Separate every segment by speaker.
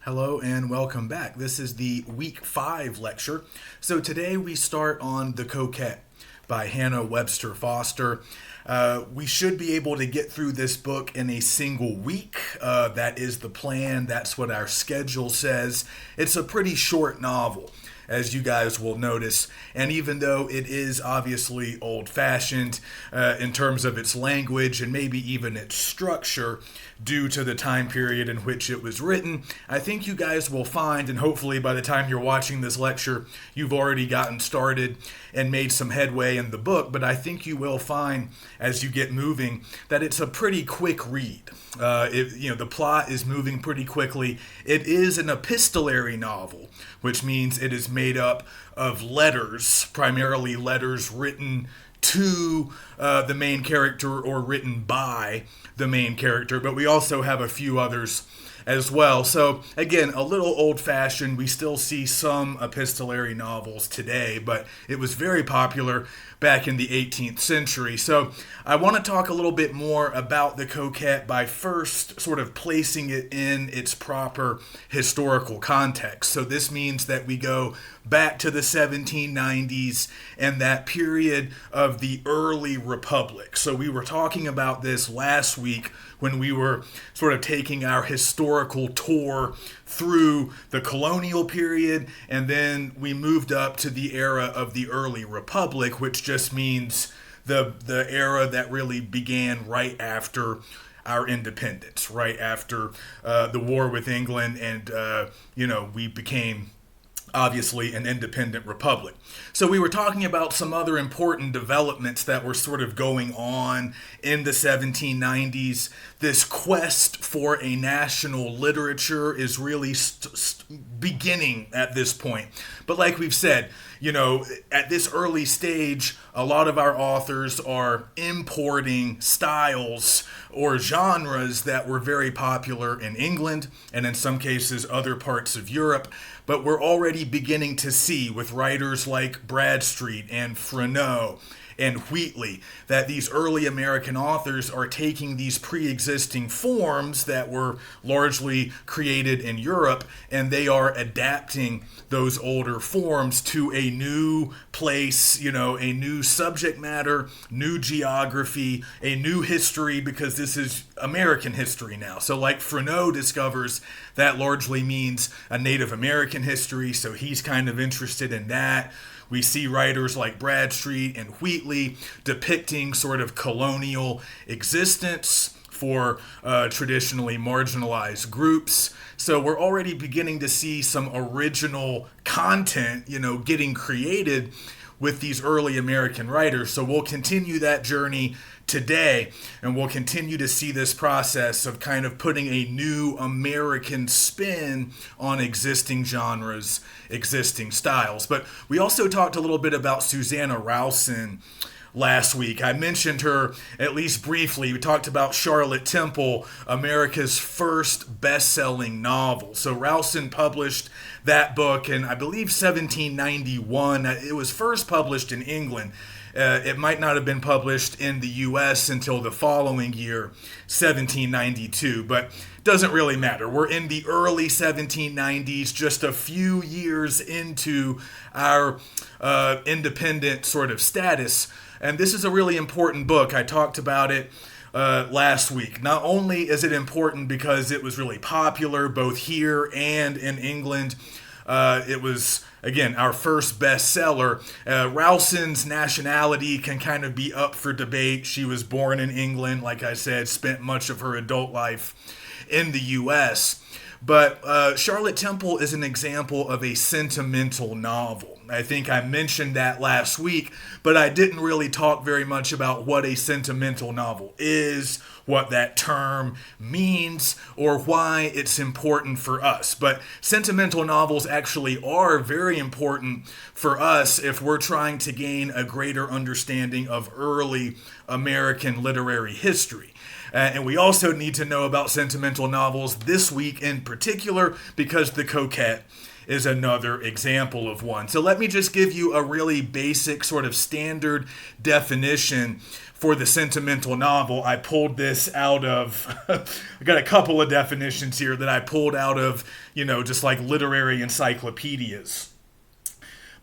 Speaker 1: Hello and welcome back. This is the week 5 lecture. So today we start on The Coquette by Hannah Webster Foster. We should be able to get through this book in a single week. That is the plan. That's what our schedule says. It's a pretty short novel, as you guys will notice. And even though it is obviously old-fashioned in terms of its language and maybe even its structure due to the time period in which it was written, I think you guys will find, and hopefully by the time you're watching this lecture, you've already gotten started and made some headway in the book, but I think you will find as you get moving that it's a pretty quick read. The plot is moving pretty quickly. It is an epistolary novel, which means it is made up of letters, primarily letters written to the main character or written by the main character, but we also have a few others as well. So again, a little old-fashioned. We still see some epistolary novels today, but it was very popular back in the 18th century. So I want to talk a little bit more about The Coquette by first sort of placing it in its proper historical context. So this means that we go back to the 1790s and that period of the early republic. So we were talking about this last week when we were sort of taking our historical tour through the colonial period, and then we moved up to the era of the early republic, which just means the era that really began right after our independence, right after the war with England, and we became obviously an independent republic. So we were talking about some other important developments that were sort of going on in the 1790s. This quest for a national literature is really beginning at this point. But like we've said, at this early stage, a lot of our authors are importing styles or genres that were very popular in England and in some cases other parts of Europe. But we're already beginning to see with writers like Bradstreet and Freneau and Wheatley that these early American authors are taking these pre-existing forms that were largely created in Europe, and they are adapting those older forms to a new place, a new subject matter, new geography, a new history, because this is American history now. So like Freneau discovers that largely means a Native American history, so he's kind of interested in that. We see writers like Bradstreet and Wheatley depicting sort of colonial existence for traditionally marginalized groups. So we're already beginning to see some original content, getting created with these early American writers. So we'll continue that journey today, and we'll continue to see this process of kind of putting a new American spin on existing genres, existing styles. But we also talked a little bit about Susanna Rowson last week. I mentioned her at least briefly. We talked about Charlotte Temple, America's first best-selling novel. So Rowson published that book in, I believe, 1791. It was first published in England. It might not have been published in the U.S. until the following year, 1792, but doesn't really matter. We're in the early 1790s, just a few years into our independent sort of status. And this is a really important book. I talked about it last week. Not only is it important because it was really popular both here and in England, it was, again, our first bestseller. Rowson's nationality can kind of be up for debate. She was born in England, like I said, spent much of her adult life in the U.S., but Charlotte Temple is an example of a sentimental novel. I think I mentioned that last week, but I didn't really talk very much about what a sentimental novel is, what that term means, or why it's important for us. But sentimental novels actually are very important for us if we're trying to gain a greater understanding of early American literary history. And we also need to know about sentimental novels this week in particular because The Coquette is another example of one. So let me just give you a really basic sort of standard definition for the sentimental novel, I pulled this out of, I got a couple of definitions here that I pulled out of, just like literary encyclopedias.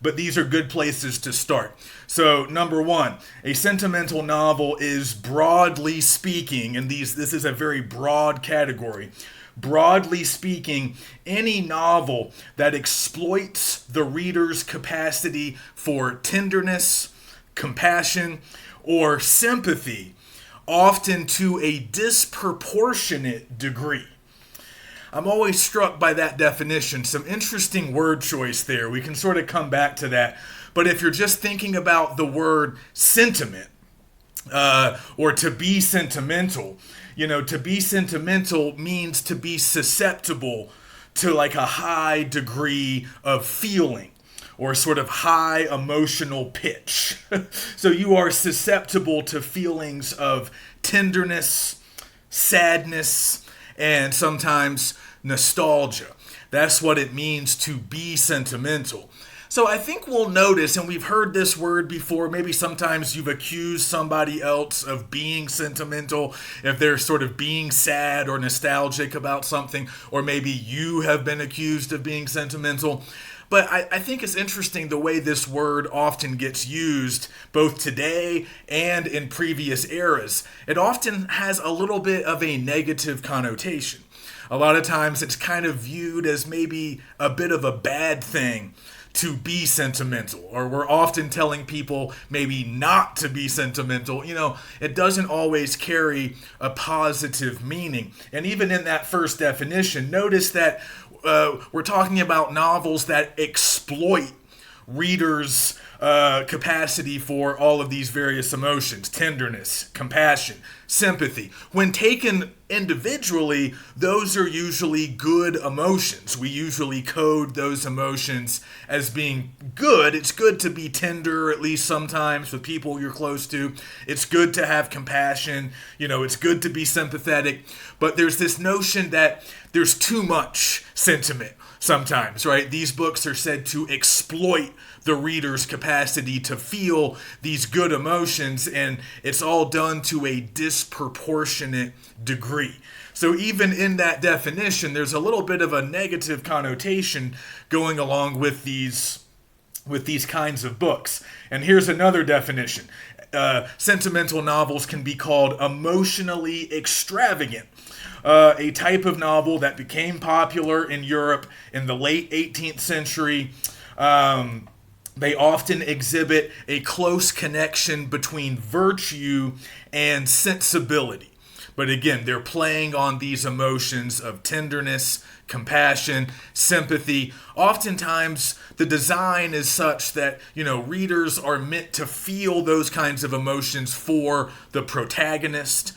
Speaker 1: But these are good places to start. So, number one, a sentimental novel is, broadly speaking, and this is a very broad category. Broadly speaking, any novel that exploits the reader's capacity for tenderness, compassion, or sympathy, often to a disproportionate degree. I'm always struck by that definition. Some interesting word choice there. We can sort of come back to that. But if you're just thinking about the word sentiment, or to be sentimental, to be sentimental means to be susceptible to like a high degree of feeling or sort of high emotional pitch. So you are susceptible to feelings of tenderness, sadness, and sometimes nostalgia. That's what it means to be sentimental. So I think we'll notice, and we've heard this word before, maybe sometimes you've accused somebody else of being sentimental if they're sort of being sad or nostalgic about something, or maybe you have been accused of being sentimental. But I think it's interesting the way this word often gets used, both today and in previous eras. It often has a little bit of a negative connotation. A lot of times it's kind of viewed as maybe a bit of a bad thing to be sentimental, or we're often telling people maybe not to be sentimental. It doesn't always carry a positive meaning. And even in that first definition, notice that we're talking about novels that exploit readers' capacity for all of these various emotions: tenderness, compassion, sympathy. When taken individually, those are usually good emotions. We usually code those emotions as being good. It's good to be tender, at least sometimes, with people you're close to. It's good to have compassion. It's good to be sympathetic. But there's this notion that there's too much sentiment sometimes, right? These books are said to exploit the reader's capacity to feel these good emotions, and it's all done to a disproportionate degree. So even in that definition, there's a little bit of a negative connotation going along with these kinds of books. And here's another definition. Sentimental novels can be called emotionally extravagant. A type of novel that became popular in Europe in the late 18th century. They often exhibit a close connection between virtue and sensibility. But again, they're playing on these emotions of tenderness, compassion, sympathy. Oftentimes, the design is such that, readers are meant to feel those kinds of emotions for the protagonist,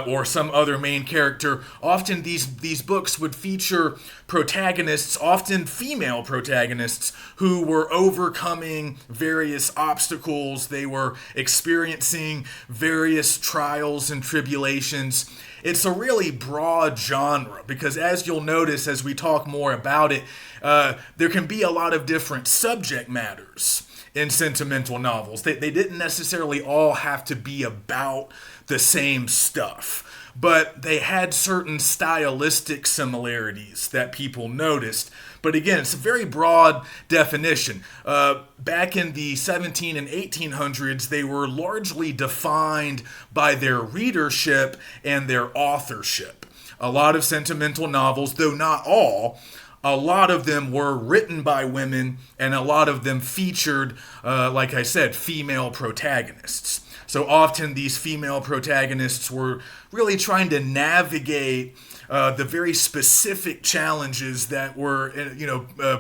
Speaker 1: or some other main character. Often these books would feature protagonists, often female protagonists, who were overcoming various obstacles. They were experiencing various trials and tribulations. It's a really broad genre because, as you'll notice as we talk more about it, there can be a lot of different subject matters in sentimental novels. They didn't necessarily all have to be about the same stuff, but they had certain stylistic similarities that people noticed. But again, it's a very broad definition. Back in the 17 and 1800s, they were largely defined by their readership and their authorship. A lot of sentimental novels, though not all, a lot of them were written by women, and a lot of them featured, like I said, female protagonists. So often these female protagonists were really trying to navigate the very specific challenges that were,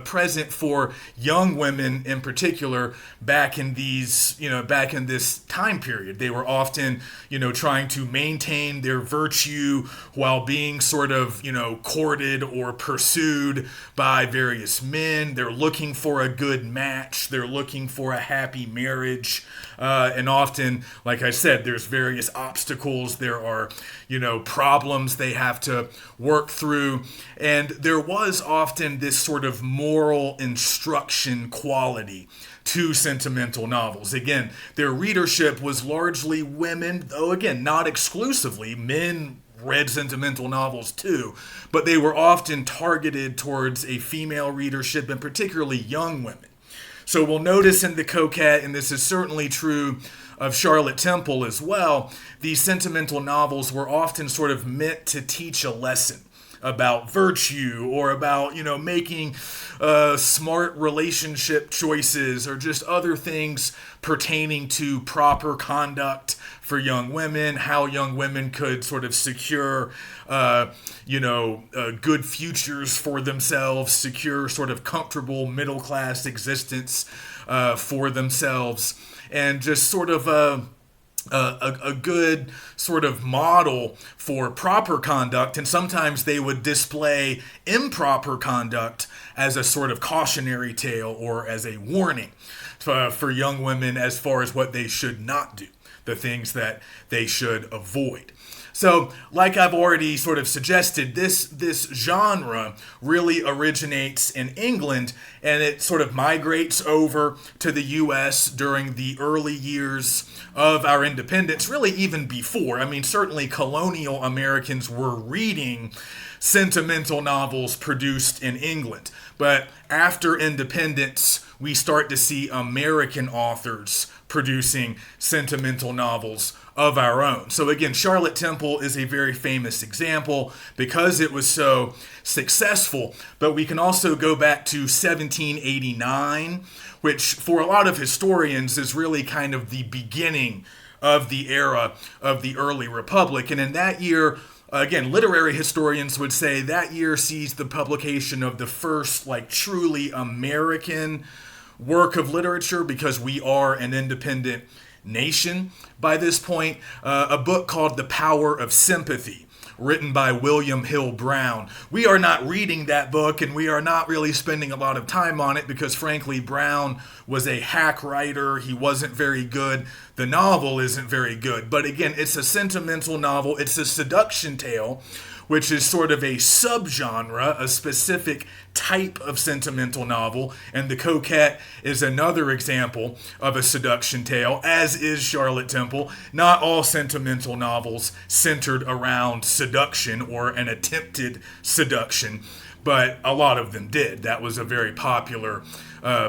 Speaker 1: present for young women in particular back in this time period. They were often, trying to maintain their virtue while being sort of, courted or pursued by various men. They're looking for a good match. They're looking for a happy marriage. And often, like I said, there's various obstacles. There are, problems they have to work through. And there was often this sort of moral instruction quality to sentimental novels. Again, their readership was largely women, though again, not exclusively. Men read sentimental novels too, but they were often targeted towards a female readership, and particularly young women. So we'll notice in The Coquette, and this is certainly true of Charlotte Temple as well, these sentimental novels were often sort of meant to teach a lesson about virtue, or about, making smart relationship choices, or just other things pertaining to proper conduct for young women, how young women could sort of secure, good futures for themselves, secure sort of comfortable middle-class existence for themselves, and just sort of a good sort of model for proper conduct. And sometimes they would display improper conduct as a sort of cautionary tale, or as a warning for young women as far as what they should not do, the things that they should avoid. So, like I've already sort of suggested, this genre really originates in England, and it sort of migrates over to the U.S. during the early years of our independence, really even before. I mean, certainly colonial Americans were reading sentimental novels produced in England. But after independence, we start to see American authors producing sentimental novels of our own. So again, Charlotte Temple is a very famous example because it was so successful. But we can also go back to 1789, which for a lot of historians is really kind of the beginning of the era of the early republic. And in that year, again, literary historians would say that year sees the publication of the first truly American work of literature, because we are an independent nation by this point, a book called The Power of Sympathy, written by William Hill Brown. We are not reading that book, and we are not really spending a lot of time on it because, frankly, Brown was a hack writer. He wasn't very good. The novel isn't very good. But again, it's a sentimental novel. It's a seduction tale, which is sort of a subgenre, a specific type of sentimental novel. And The Coquette is another example of a seduction tale, as is Charlotte Temple. Not all sentimental novels centered around seduction or an attempted seduction, but a lot of them did. That was a very popular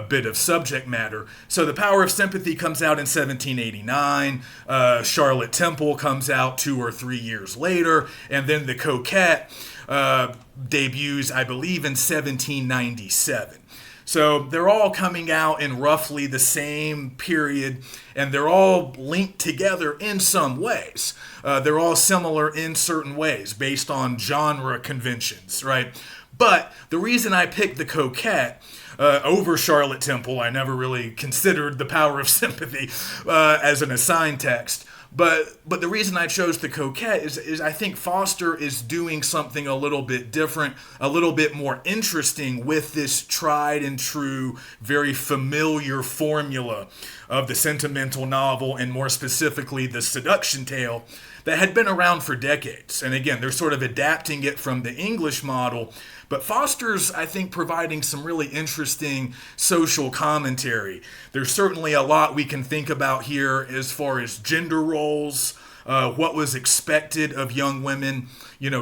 Speaker 1: bit of subject matter. So The Power of Sympathy comes out in 1789. Charlotte Temple comes out 2 or 3 years later. And then The Coquette debuts, I believe, in 1797. So they're all coming out in roughly the same period, and they're all linked together in some ways. They're all similar in certain ways based on genre conventions, right? But the reason I picked The Coquette over Charlotte Temple, I never really considered The Power of Sympathy as an assigned text. But the reason I chose The Coquette is I think Foster is doing something a little bit different, a little bit more interesting with this tried and true, very familiar formula of the sentimental novel, and more specifically the seduction tale that had been around for decades. And again, they're sort of adapting it from the English model. But Foster's, I think, providing some really interesting social commentary. There's certainly a lot we can think about here as far as gender roles, what was expected of young women,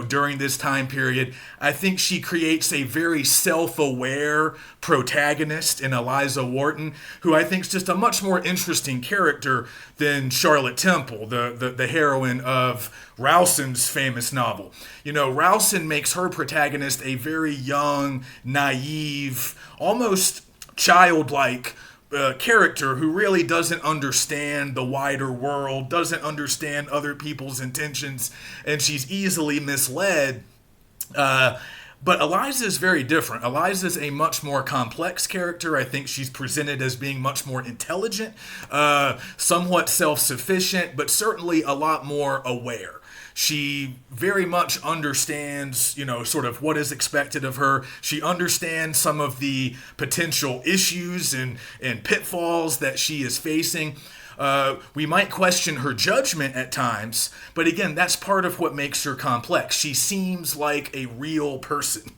Speaker 1: during this time period. I think she creates a very self-aware protagonist in Eliza Wharton, who I think is just a much more interesting character than Charlotte Temple, the heroine of Rowson's famous novel. Rowson makes her protagonist a very young, naive, almost childlike character who really doesn't understand the wider world, doesn't understand other people's intentions, and she's easily misled. But Eliza is very different. Eliza is a much more complex character. I think she's presented as being much more intelligent, somewhat self-sufficient, but certainly a lot more aware. She very much understands, sort of what is expected of her. She understands some of the potential issues and pitfalls that she is facing. We might question her judgment at times, but again, that's part of what makes her complex. She seems like a real person.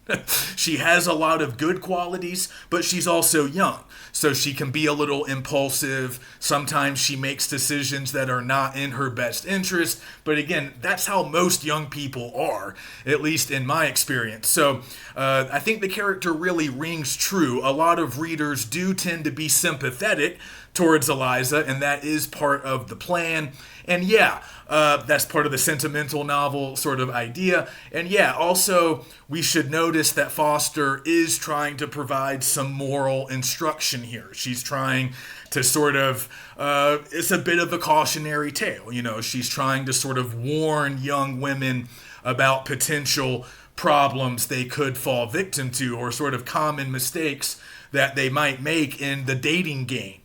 Speaker 1: She has a lot of good qualities, but she's also young. So she can be a little impulsive. Sometimes she makes decisions that are not in her best interest. But again, that's how most young people are, at least in my experience. So I think the character really rings true. A lot of readers do tend to be sympathetic towards Eliza, and that is part of the plan. And yeah, that's part of the sentimental novel sort of idea. And yeah, also we should notice that Foster is trying to provide some moral instruction here. She's trying to sort of, it's a bit of a cautionary tale. You know, she's trying to sort of warn young women about potential problems they could fall victim to, or sort of common mistakes that they might make in the dating game.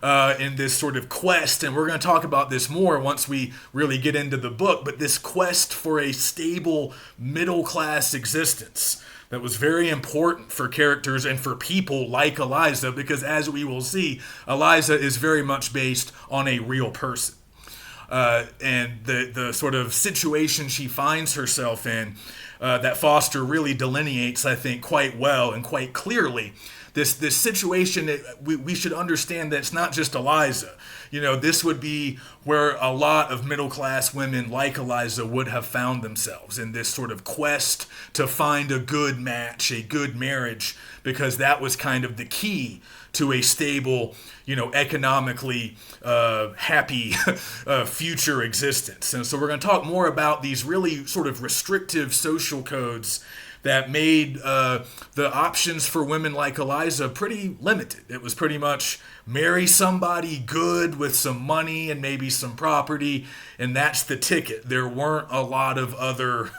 Speaker 1: In this sort of quest, and we're going to talk about this more once we really get into the book, but this quest for a stable middle-class existence that was very important for characters and for people like Eliza, because as we will see, Eliza is very much based on a real person. And the sort of situation she finds herself in that Foster really delineates, I think, quite well and quite clearly. This situation, we should understand that it's not just Eliza. You know, this would be where a lot of middle-class women like Eliza would have found themselves, in this sort of quest to find a good match, a good marriage, because that was kind of the key to a stable, you know, economically happy future existence. And so we're going to talk more about these really sort of restrictive social codes that made the options for women like Eliza pretty limited. It was pretty much marry somebody good with some money and maybe some property, and that's the ticket. There weren't a lot of other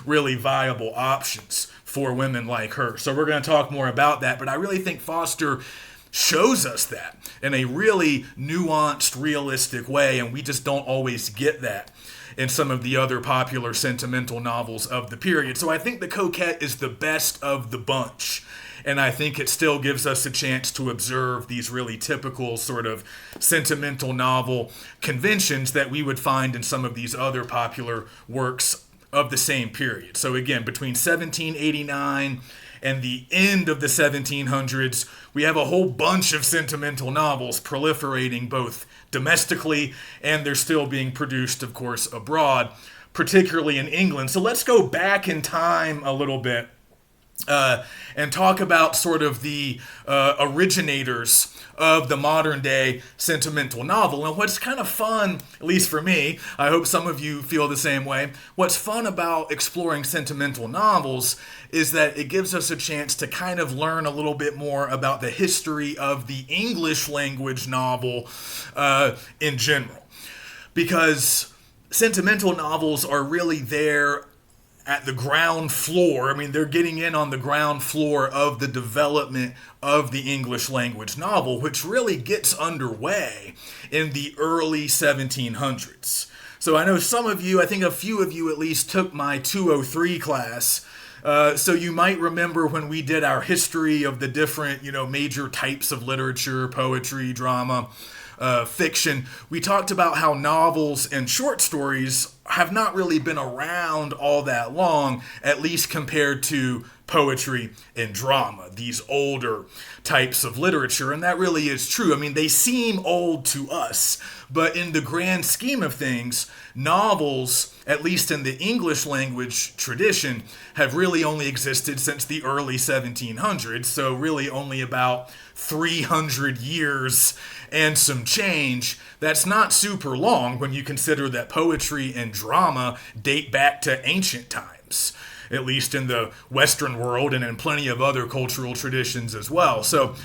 Speaker 1: really viable options for women like her. So we're going to talk more about that, but I really think Foster shows us that in a really nuanced, realistic way, and we just don't always get that in some of the other popular sentimental novels of the period. So I think The Coquette is the best of the bunch, and I think it still gives us a chance to observe these really typical sort of sentimental novel conventions that we would find in some of these other popular works of the same period. So again, between 1789 and the end of the 1700s, we have a whole bunch of sentimental novels proliferating both domestically, and they're still being produced, of course, abroad, particularly in England. So let's go back in time a little bit and talk about sort of the originators of the modern day sentimental novel. And what's kind of fun, at least for me, I hope some of you feel the same way, what's fun about exploring sentimental novels is that it gives us a chance to kind of learn a little bit more about the history of the English language novel in general. Because sentimental novels are really there at the ground floor. I mean, they're getting in on the ground floor of the development of the English language novel, which really gets underway in the early 1700s. So I know some of you, I think a few of you at least, took my 203 class. So you might remember when we did our history of the different, major types of literature, poetry, drama, fiction, we talked about how novels and short stories have not really been around all that long, at least compared to poetry and drama, these older types of literature. And that really is true. I mean, they seem old to us, but in the grand scheme of things, novels, at least in the English language tradition, have really only existed since the early 1700s. So really only about 300 years and some change. That's not super long when you consider that poetry and drama date back to ancient times, at least in the Western world and in plenty of other cultural traditions as well. So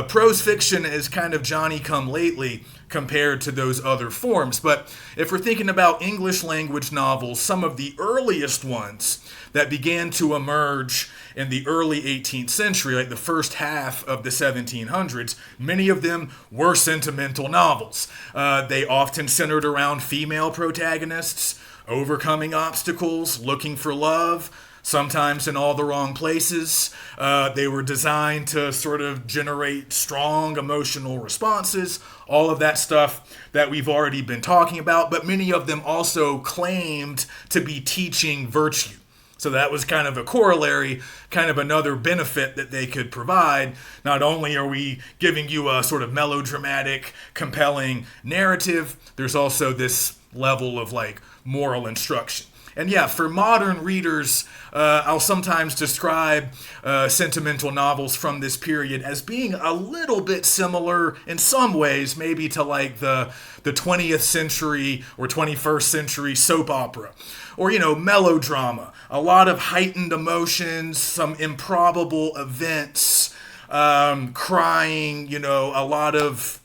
Speaker 1: prose fiction is kind of Johnny-come-lately compared to those other forms. But if we're thinking about English language novels, some of the earliest ones that began to emerge in the early 18th century, like the first half of the 1700s, many of them were sentimental novels. They often centered around female protagonists, overcoming obstacles, looking for love. sometimes in all the wrong places. They were designed to sort of generate strong emotional responses, all of that stuff that we've already been talking about, but many of them also claimed to be teaching virtue. So that was kind of a corollary, kind of another benefit that they could provide. Not only are we giving you a sort of melodramatic, compelling narrative, there's also this level of like moral instruction. And yeah, for modern readers, I'll sometimes describe sentimental novels from this period as being a little bit similar in some ways, maybe to like the 20th century or 21st century soap opera, or, melodrama. A lot of heightened emotions, some improbable events, crying, a lot of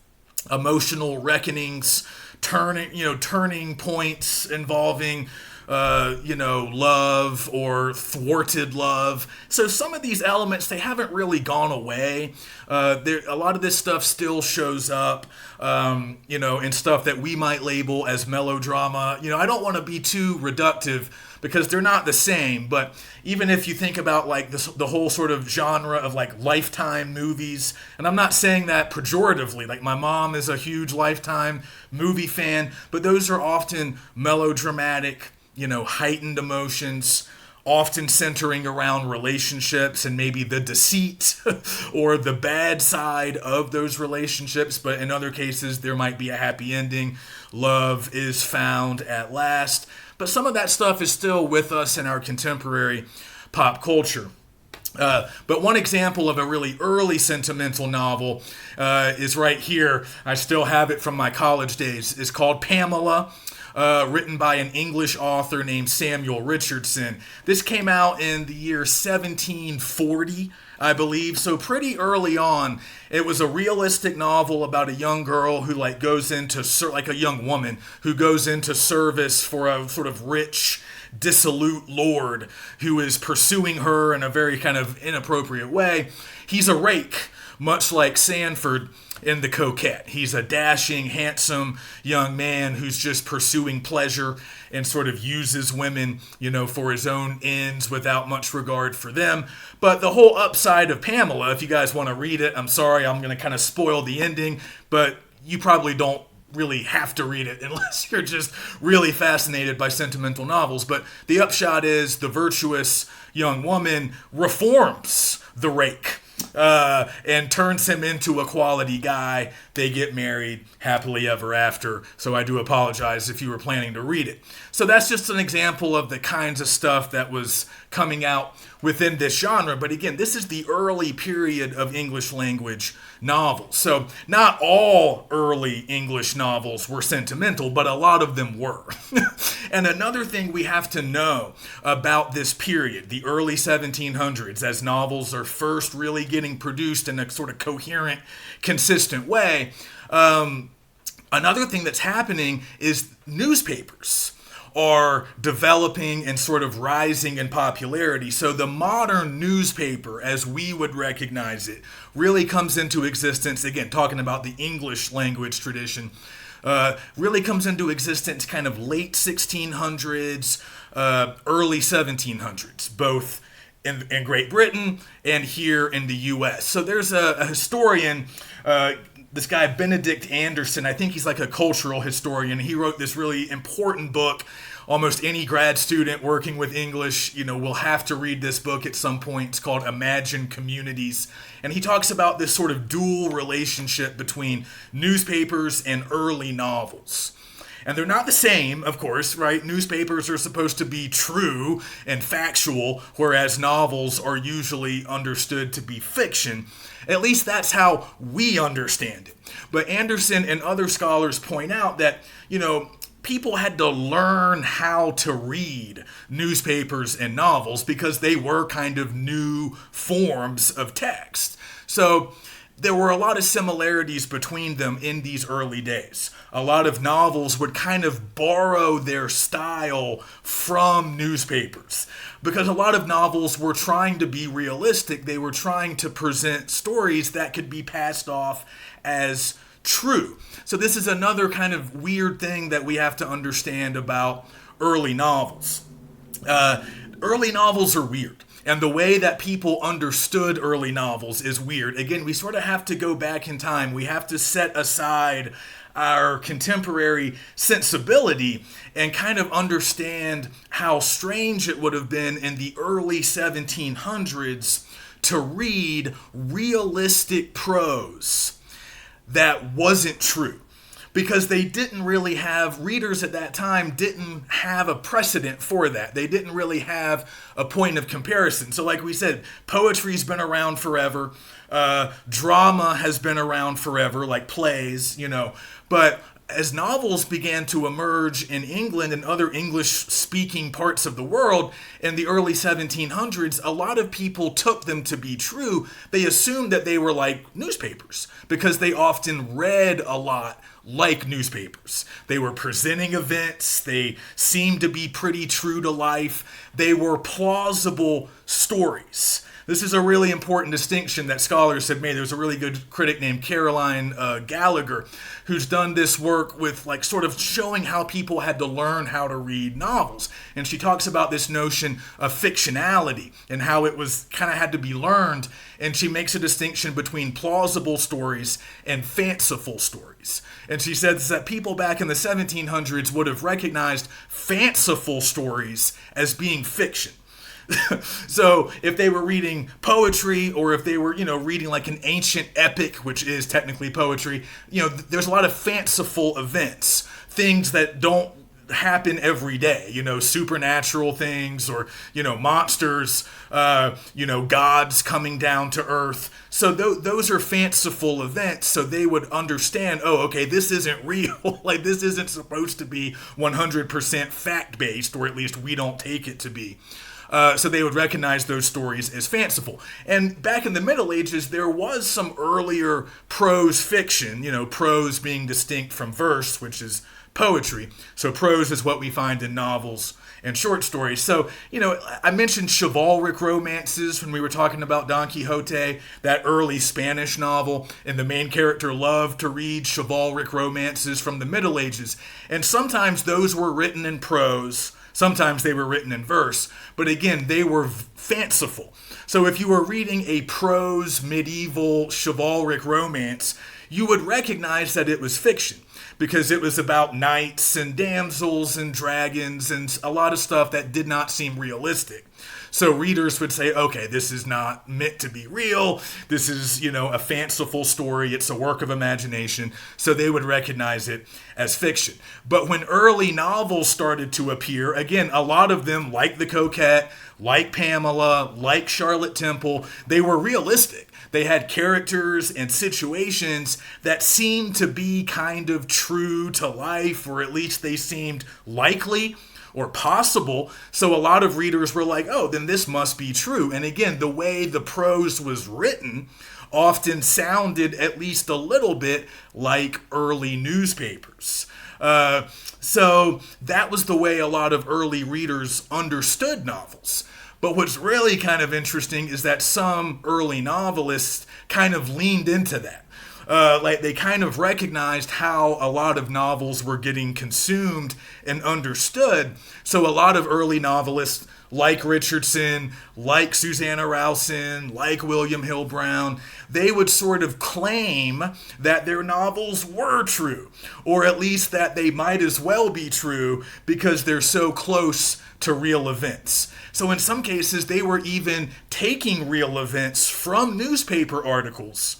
Speaker 1: emotional reckonings, turning points involving love or thwarted love. So some of these elements, they haven't really gone away. A lot of this stuff still shows up, in stuff that we might label as melodrama. I don't want to be too reductive because they're not the same, but even if you think about like the whole sort of genre of like Lifetime movies, and I'm not saying that pejoratively, like my mom is a huge Lifetime movie fan, but those are often melodramatic, heightened emotions, often centering around relationships and maybe the deceit or the bad side of those relationships. But in other cases, there might be a happy ending. Love is found at last. But some of that stuff is still with us in our contemporary pop culture. But one example of a really early sentimental novel is right here. I still have it from my college days. It's called Pamela. Written by an English author named Samuel Richardson. This came out in the year 1740, I believe, so pretty early on. It was a realistic novel about a young girl who goes into, a young woman who goes into service for a sort of rich, dissolute lord who is pursuing her in a very kind of inappropriate way. He's a rake, much like Sanford in The Coquette. He's a dashing, handsome young man who's just pursuing pleasure and sort of uses women, for his own ends without much regard for them. But the whole upside of Pamela, if you guys want to read it, I'm sorry, I'm going to kind of spoil the ending, but you probably don't really have to read it unless you're just really fascinated by sentimental novels. But the upshot is the virtuous young woman reforms the rake. And turns him into a quality guy. They get married happily ever after. So I do apologize if you were planning to read it. So that's just an example of the kinds of stuff that was coming out within this genre. But again, this is the early period of English language novels. So not all early English novels were sentimental, but a lot of them were. And another thing we have to know about this period, the early 1700s, as novels are first really getting produced in a sort of coherent, consistent way, another thing that's happening is newspapers are developing and sort of rising in popularity. So the modern newspaper, as we would recognize it, really comes into existence, again, talking about the English language tradition, really comes into existence kind of late 1600s, early 1700s, both in Great Britain and here in the U.S. So there's a historian, this guy Benedict Anderson. I think he's like a cultural historian. He wrote this really important book. Almost any grad student working with English, will have to read this book at some point. It's called Imagine Communities. And he talks about this sort of dual relationship between newspapers and early novels. And they're not the same, of course, right? Newspapers are supposed to be true and factual, whereas novels are usually understood to be fiction. At least that's how we understand it. But Anderson and other scholars point out that, people had to learn how to read newspapers and novels because they were kind of new forms of text. So there were a lot of similarities between them in these early days. A lot of novels would kind of borrow their style from newspapers because a lot of novels were trying to be realistic. They were trying to present stories that could be passed off as true. So this is another kind of weird thing that we have to understand about early novels. early novels are weird. And the way that people understood early novels is weird. Again, we sort of have to go back in time. We have to set aside our contemporary sensibility and kind of understand how strange it would have been in the early 1700s to read realistic prose that wasn't true. Because they didn't really have, readers at that time didn't have a precedent for that. They didn't really have a point of comparison. So like we said, poetry's been around forever. Drama has been around forever, like plays, But as novels began to emerge in England and other English-speaking parts of the world in the early 1700s, a lot of people took them to be true. They assumed that they were like newspapers because they often read a lot like newspapers. They were presenting events. They seemed to be pretty true to life. They were plausible stories. This is a really important distinction that scholars have made. There's a really good critic named Caroline Gallagher who's done this work with like sort of showing how people had to learn how to read novels. And she talks about this notion of fictionality and how it was kind of had to be learned. And she makes a distinction between plausible stories and fanciful stories. And she says that people back in the 1700s would have recognized fanciful stories as being fiction. So if they were reading poetry or if they were, reading like an ancient epic, which is technically poetry, there's a lot of fanciful events, things that don't happen every day, supernatural things or, monsters, gods coming down to earth. So those are fanciful events. So they would understand, oh, okay, this isn't real. Like this isn't supposed to be 100% fact-based, or at least we don't take it to be. So they would recognize those stories as fanciful. And back in the Middle Ages, there was some earlier prose fiction, prose being distinct from verse, which is poetry. So prose is what we find in novels and short stories. So, I mentioned chivalric romances when we were talking about Don Quixote, that early Spanish novel, and the main character loved to read chivalric romances from the Middle Ages. And sometimes those were written in prose. Sometimes they were written in verse, but again, they were fanciful. So if you were reading a prose medieval chivalric romance, you would recognize that it was fiction because it was about knights and damsels and dragons and a lot of stuff that did not seem realistic. So readers would say, okay, this is not meant to be real. This is, a fanciful story. It's a work of imagination. So they would recognize it as fiction. But when early novels started to appear, again, a lot of them, like The Coquette, like Pamela, like Charlotte Temple, they were realistic. They had characters and situations that seemed to be kind of true to life, or at least they seemed likely or possible. So a lot of readers were like, oh, then this must be true. And again, the way the prose was written often sounded at least a little bit like early newspapers. So that was the way a lot of early readers understood novels. But what's really kind of interesting is that some early novelists kind of leaned into that. They kind of recognized how a lot of novels were getting consumed and understood. So a lot of early novelists like Richardson, like Susanna Rowson, like William Hill Brown, they would sort of claim that their novels were true, or at least that they might as well be true because they're so close to real events. So in some cases, they were even taking real events from newspaper articles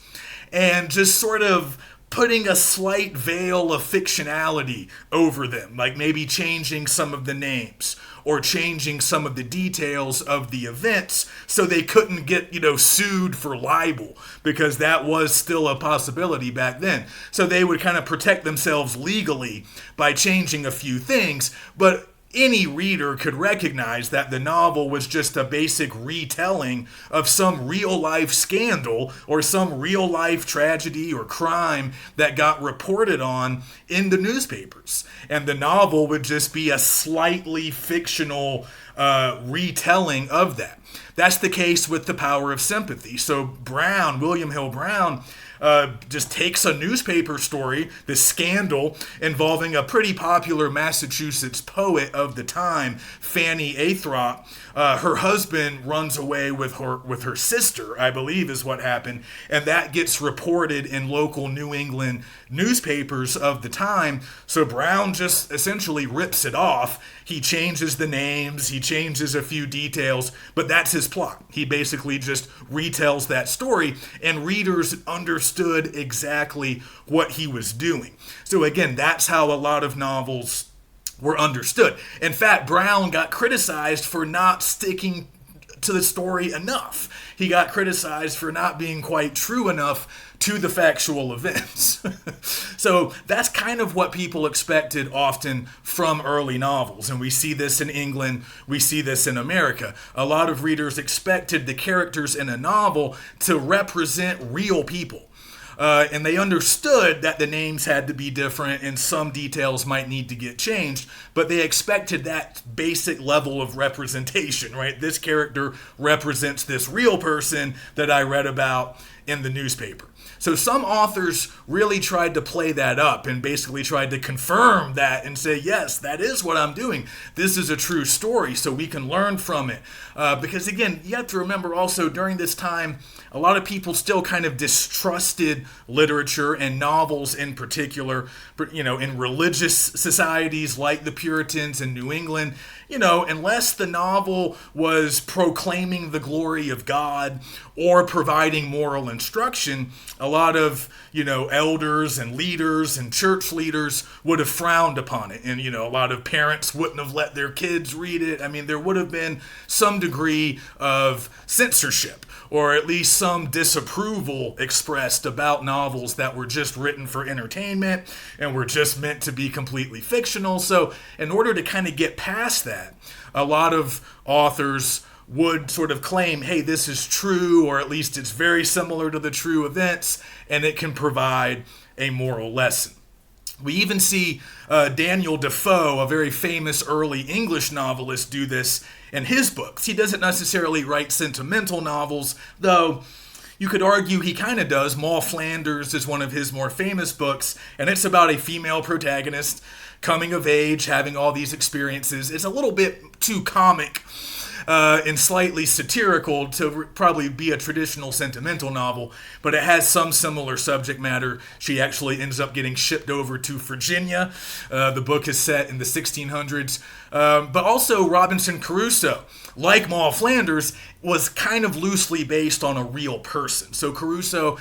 Speaker 1: and just sort of putting a slight veil of fictionality over them, like maybe changing some of the names or changing some of the details of the events so they couldn't get, sued for libel, because that was still a possibility back then. So they would kind of protect themselves legally by changing a few things, but any reader could recognize that the novel was just a basic retelling of some real-life scandal or some real-life tragedy or crime that got reported on in the newspapers. And the novel would just be a slightly fictional retelling of that. That's the case with The Power of Sympathy. So Brown, William Hill Brown, just takes a newspaper story, this scandal involving a pretty popular Massachusetts poet of the time, Fanny Athrop. Her husband runs away with her sister, I believe is what happened, and that gets reported in local New England newspapers of the time. So Brown just essentially rips it off. He changes the names, he changes a few details, but that's his plot. He basically just retells that story, and readers understood exactly what he was doing. So again, that's how a lot of novels were understood. In fact, Brown got criticized for not sticking to the story enough. He got criticized for not being quite true enough to the factual events. So that's kind of what people expected often from early novels. And we see this in England, we see this in America. A lot of readers expected the characters in a novel to represent real people. And they understood that the names had to be different and some details might need to get changed, but they expected that basic level of representation, right? This character represents this real person that I read about in the newspaper. So some authors really tried to play that up and basically tried to confirm that and say, yes, that is what I'm doing. This is a true story, so we can learn from it. Because again, you have to remember also during this time, a lot of people still kind of distrusted literature and novels in particular, in religious societies like the Puritans in New England. Unless the novel was proclaiming the glory of God or providing moral instruction, a lot of, elders and leaders and church leaders would have frowned upon it. And, a lot of parents wouldn't have let their kids read it. I mean, there would have been some degree of censorship, or at least some disapproval expressed about novels that were just written for entertainment and were just meant to be completely fictional. So in order to kind of get past that, a lot of authors would sort of claim, hey, this is true, or at least it's very similar to the true events, and it can provide a moral lesson. We even see Daniel Defoe, a very famous early English novelist, do this in his books. He doesn't necessarily write sentimental novels, though you could argue he kind of does. Moll Flanders is one of his more famous books, and it's about a female protagonist coming of age, having all these experiences. It's a little bit too comic and slightly satirical to probably be a traditional sentimental novel, but it has some similar subject matter. She actually ends up getting shipped over to Virginia. The book is set in the 1600s. But also Robinson Crusoe, like Moll Flanders, was kind of loosely based on a real person. So Defoe,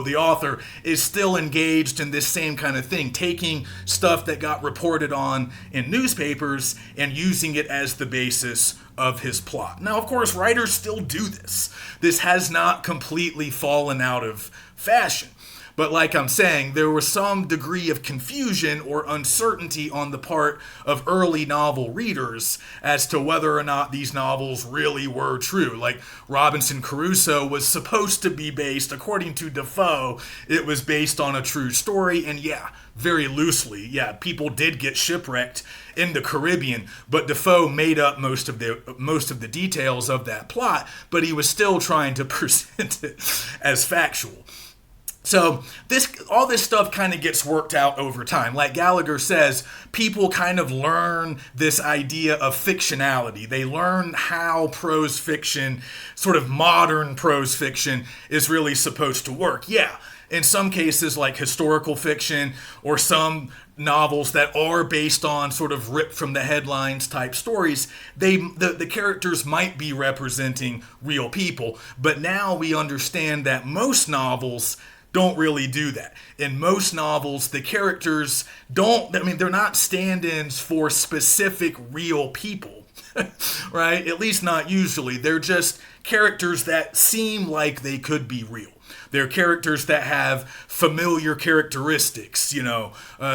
Speaker 1: the author, is still engaged in this same kind of thing, taking stuff that got reported on in newspapers and using it as the basis of his plot. Now, of course, writers still do this. This has not completely fallen out of fashion. But like I'm saying, there was some degree of confusion or uncertainty on the part of early novel readers as to whether or not these novels really were true. Like Robinson Crusoe was supposed to be based, according to Defoe, it was based on a true story. And yeah, very loosely, people did get shipwrecked in the Caribbean, but Defoe made up most of the details of that plot, but he was still trying to present it as factual. So all this stuff kind of gets worked out over time. Like Gallagher says, people kind of learn this idea of fictionality. They learn how prose fiction, sort of modern prose fiction, is really supposed to work. Yeah, in some cases like historical fiction or some novels that are based on sort of ripped from the headlines type stories, the characters might be representing real people. But now we understand that most novels don't really do that. In most novels, the characters they're not stand-ins for specific real people, right? At least not usually. They're just characters that seem like they could be real. They're characters that have familiar characteristics,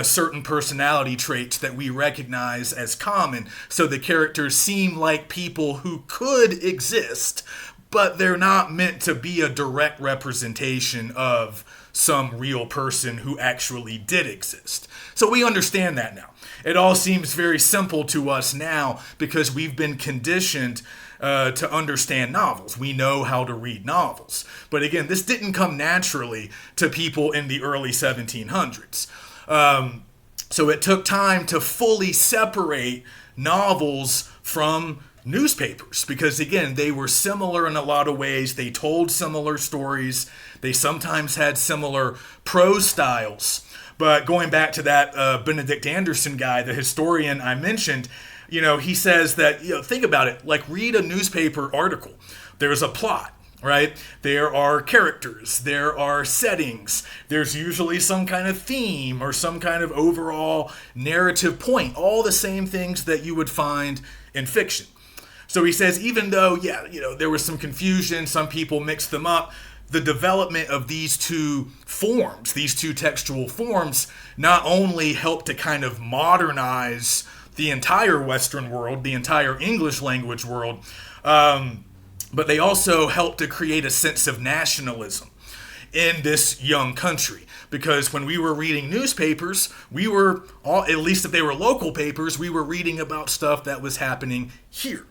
Speaker 1: certain personality traits that we recognize as common. So the characters seem like people who could exist, but they're not meant to be a direct representation of some real person who actually did exist. So we understand that now. It all seems very simple to us now because we've been conditioned to understand novels. We know how to read novels. But again, this didn't come naturally to people in the early 1700s. So it took time to fully separate novels from newspapers because, again, they were similar in a lot of ways. They told similar stories. They sometimes had similar prose styles. But going back to that Benedict Anderson guy, the historian I mentioned, he says that, think about it, like read a newspaper article. There's a plot, right? There are characters, there are settings, there's usually some kind of theme or some kind of overall narrative point, all the same things that you would find in fiction. So he says, even though, there was some confusion, some people mixed them up, the development of these two forms, these two textual forms, not only helped to kind of modernize the entire Western world, the entire English language world, but they also helped to create a sense of nationalism in this young country. Because when we were reading newspapers, we were, at least if they were local papers, we were reading about stuff that was happening here.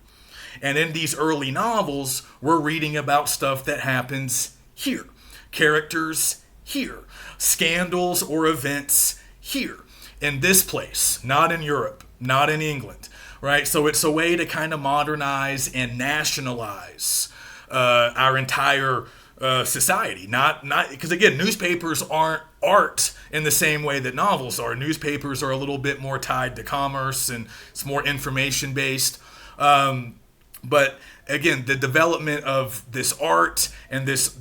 Speaker 1: And in these early novels, we're reading about stuff that happens here. Characters here. Scandals or events here. In this place, not in Europe, not in England, right? So it's a way to kind of modernize and nationalize our entire society. Not because, again, newspapers aren't art in the same way that novels are. Newspapers are a little bit more tied to commerce and it's more information based. But again, the development of this art and this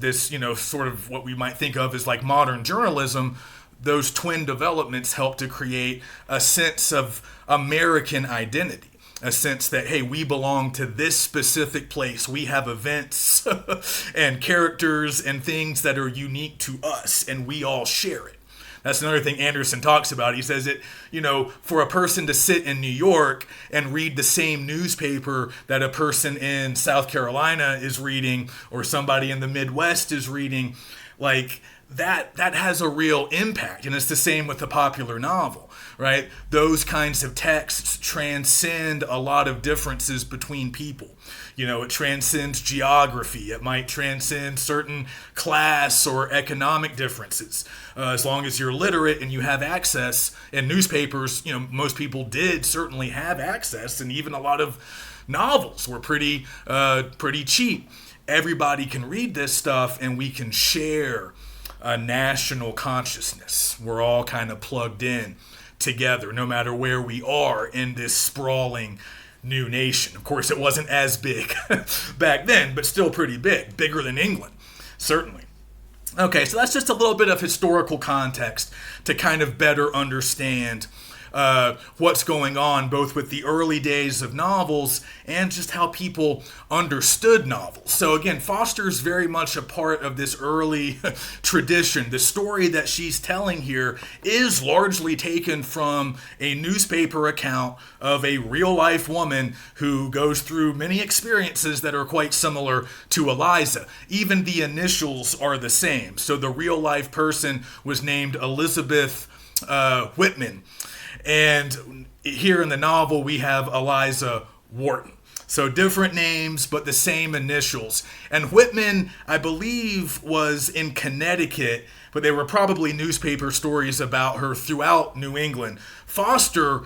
Speaker 1: sort of what we might think of as like modern journalism, those twin developments help to create a sense of American identity. A sense that, hey, we belong to this specific place. We have events and characters and things that are unique to us, and we all share it. That's another thing Anderson talks about. He says it, for a person to sit in New York and read the same newspaper that a person in South Carolina is reading or somebody in the Midwest is reading, like that has a real impact. And it's the same with the popular novel, right? Those kinds of texts transcend a lot of differences between people. It transcends geography. It might transcend certain class or economic differences. As long as you're literate and you have access, and newspapers, most people did certainly have access, and even a lot of novels were pretty cheap. Everybody can read this stuff, and we can share a national consciousness. We're all kind of plugged in together, no matter where we are in this sprawling new nation. Of course, it wasn't as big back then, but still pretty big. Bigger than England, certainly. Okay, so that's just a little bit of historical context to kind of better understand what's going on both with the early days of novels and just how people understood novels. So again, Foster's very much a part of this early tradition. The story that she's telling here is largely taken from a newspaper account of a real-life woman who goes through many experiences that are quite similar to Eliza. Even the initials are the same. So the real-life person was named Elizabeth Whitman. And here in the novel, we have Eliza Wharton. So different names, but the same initials. And Whitman, I believe, was in Connecticut, but there were probably newspaper stories about her throughout New England. Foster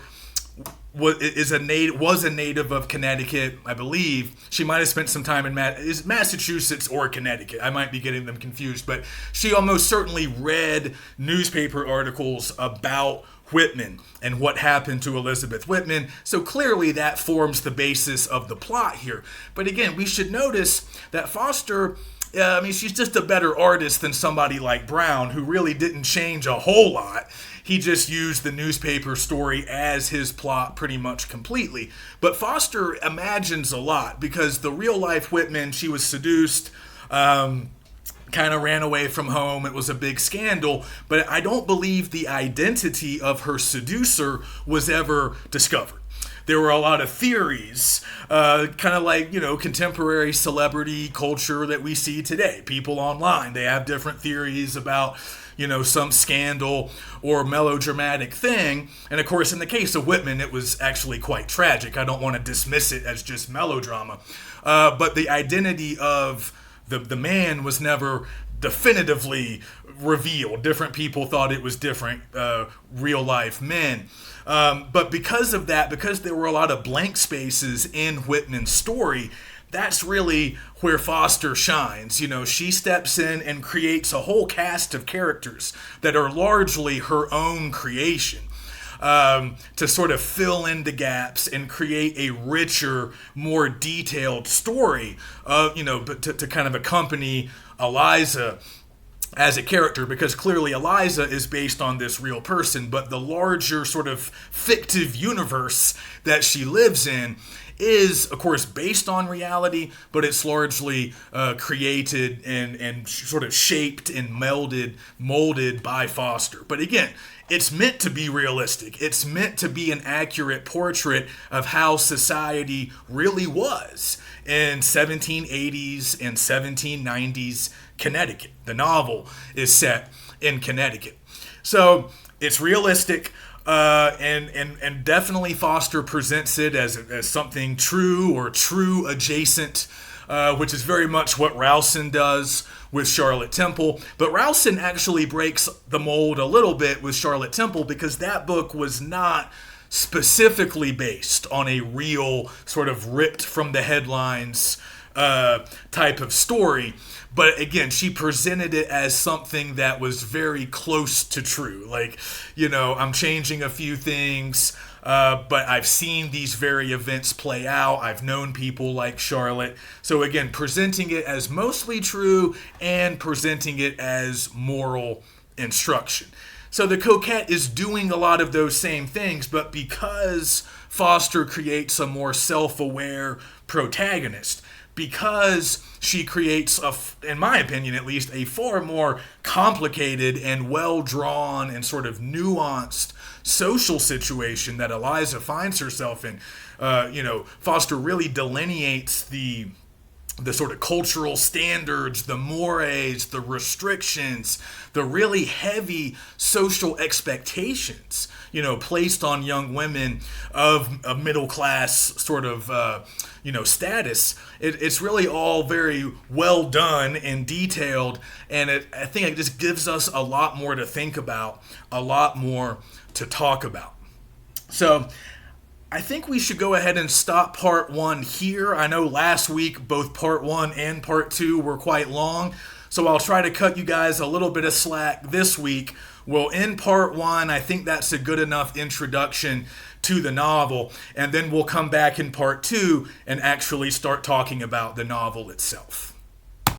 Speaker 1: was a native of Connecticut, I believe. She might have spent some time in Massachusetts or Connecticut. I might be getting them confused, but she almost certainly read newspaper articles about Whitman and what happened to Elizabeth Whitman. So clearly that forms the basis of the plot here. But again, we should notice that Foster, she's just a better artist than somebody like Brown, who really didn't change a whole lot. He just used the newspaper story as his plot pretty much completely. But Foster imagines a lot because the real life Whitman, she was seduced, kind of ran away from home. It was a big scandal, but I don't believe the identity of her seducer was ever discovered. There were a lot of theories, kind of like, contemporary celebrity culture that we see today. People online, they have different theories about, some scandal or melodramatic thing. And of course, in the case of Whitman, it was actually quite tragic. I don't want to dismiss it as just melodrama. But the identity of the man was never definitively revealed. Different people thought it was different real life men. But because of that, because there were a lot of blank spaces in Whitman's story, that's really where Foster shines. She steps in and creates a whole cast of characters that are largely her own creation. To sort of fill in the gaps and create a richer, more detailed story, to kind of accompany Eliza as a character, because clearly Eliza is based on this real person, but the larger sort of fictive universe that she lives in is, of course, based on reality, but it's largely created and sort of shaped and molded by Foster. But again, it's meant to be realistic. It's meant to be an accurate portrait of how society really was in 1780s and 1790s Connecticut. The novel is set in Connecticut. So it's realistic, and definitely Foster presents it as something true or true adjacent, which is very much what Rowson does with Charlotte Temple. But Rowson actually breaks the mold a little bit with Charlotte Temple, because that book was not specifically based on a real sort of ripped from the headlines type of story. But again, she presented it as something that was very close to true. Like, I'm changing a few things, but I've seen these very events play out. I've known people like Charlotte. So again, presenting it as mostly true and presenting it as moral instruction. So the Coquette is doing a lot of those same things, but because Foster creates a more self-aware protagonist, because she creates, in my opinion at least, a far more complicated and well-drawn and sort of nuanced social situation that Eliza finds herself in. Foster really delineates the sort of cultural standards, the mores, the restrictions, the really heavy social expectations, placed on young women of a middle class sort of, status. It's really all very well done and detailed, and I think it just gives us a lot more to think about, a lot more to talk about. So I think we should go ahead and stop part 1 here. I know last week both part 1 and part 2 were quite long, so I'll try to cut you guys a little bit of slack this week. We'll end part 1. I think that's a good enough introduction to the novel, and then we'll come back in part 2 and actually start talking about the novel itself.